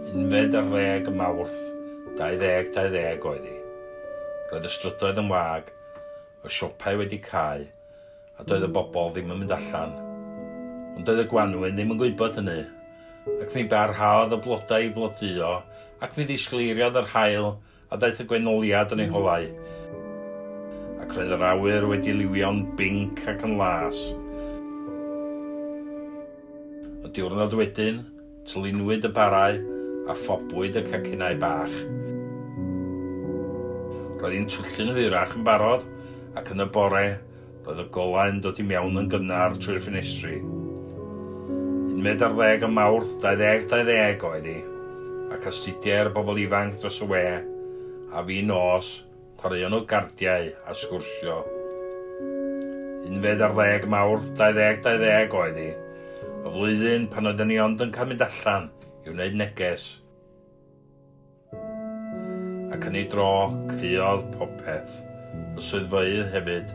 11 Mawrth 2020 oedd hi. Roedd y strydoedd yn wag, y siopau wedi cael, a doedd y bobl ddim yn mynd allan. Ond doedd y Gwanwyn ddim yn gwybod hynny, ac mi barhaodd y blodau i floduo, ac mi ddisgliriodd yr haul a daeth y gwenoliad yn ei holau. Ac roedd yr awyr wedi liwio'n binc ac yn las. Y diwrnod wedyn, tylinwyd y barau a phobwyd y cacinau bach. Roedd hi'n twllyn hwyrach yn barod, ac yn y bore, roedd y golau'n dod i mewn yn gynnar trwy'r ffenestri. 11 Mawrth 2020 oedd hi, ac astudiau'r bobl ifanc dros y we, a fi nos, chwaraeon nhw gardiau a sgwrsio. 11 Mawrth 2020 oedd hi, y flwyddyn pan oedden ni ond yn cael mynd allan i wneud neges. Ac yn ei dro, caeodd popeth, y swyddfeydd hefyd.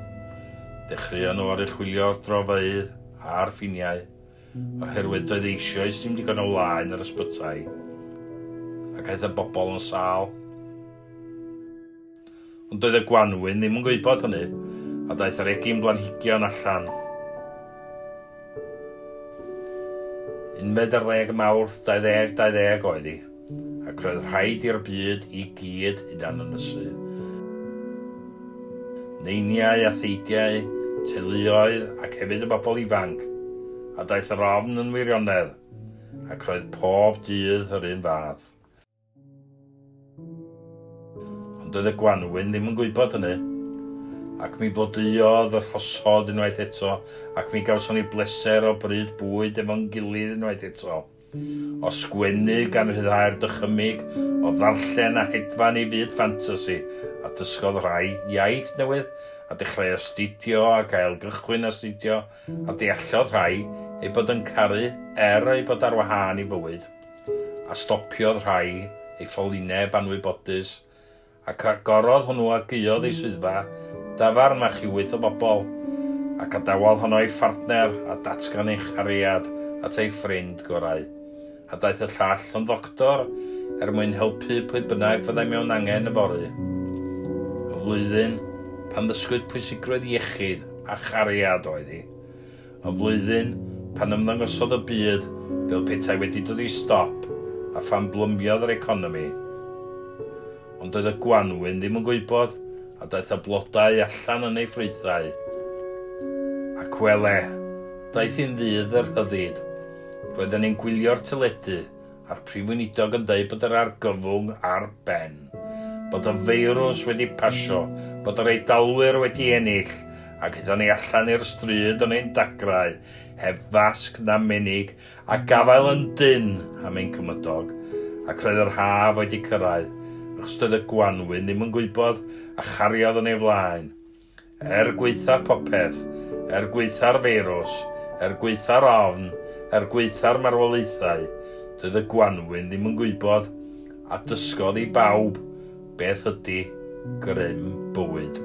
Dechreuon nhw ar ei chwilio'r drofeydd a'r ffiniau, oherwydd doedd eisoes ddim digon o wlaen yr ysbytai, ac aeth y bobl yn sâl. Ond doedd y Gwanwyn ddim yn gwybod hynny, a daeth yr egin blanhigion allan. 11 Mawrth 2020 oedd hi, ac roedd rhaid i'r byd i gyd hunan ynysu. Neiniau a theidiau, teuluoedd ac hefyd y bobl ifanc, a daeth yr ofn yn wirionedd, ac roedd pob dydd yr un fath. Ond doedd y Gwanwyn ddim yn gwybod hynny, ac mi floduodd yr hosod unwaith eto, ac mi gawson ni bleser o bryd bwyd efo'n gilydd unwaith eto. O sgwennu gan ryddhau'r dychymyg, o ddarllen a hedfan i fyd ffantasi, a dysgodd rhai iaith newydd, a dechrau astudio a gael gychwyn astudio, a deallodd rhai ei bod yn caru ei bod ar wahân i bywyd, a stopiodd rhai ei ffolineb anwybodus, ac agorodd hwnnw a guodd ei swyddfa, dafarn a chiwyth o bobl, ac adawodd honno ei phartner a datgan ei chariad at ei ffrind gorau. A daeth y llall yn ddoctor mwyn helpu pwy bynnag fyddai mewn angen yfory. Y flwyddyn pan ddysgwyd pwysigrwydd iechyd a chariad oedd hi. Y flwyddyn pan ymddangosodd y byd fel petai wedi dod i stop a phan blymiodd yr economi. Ond doedd y Gwanwyn ddim yn gwybod a daeth y blodau allan yn ei ffrwythau. Ac wele, daeth hi'n ddydd yr hyddid. Roedden ni'n gwylio'r teledu a'r prif weinidog yn dweud bod yr argyfwng ar ben, bod y feirws wedi pasio, bod yr Eidalwyr wedi ennill, ac eithon ni allan i'r stryd o'n ein dagrau, heb fasg na menig, a gafael yn dyn am ein cymydog, ac roedd yr haf wedi cyrraedd, achos doedd y Gwanwyn ddim yn gwybod a chariodd yn ei flaen. Gweitha popeth, gweitha'r feirws, gweitha'r ofn, gweitha'r marwolaethau, doedd y Gwanwyn ddim yn gwybod a dysgodd i bawb beth ydy grym bywyd.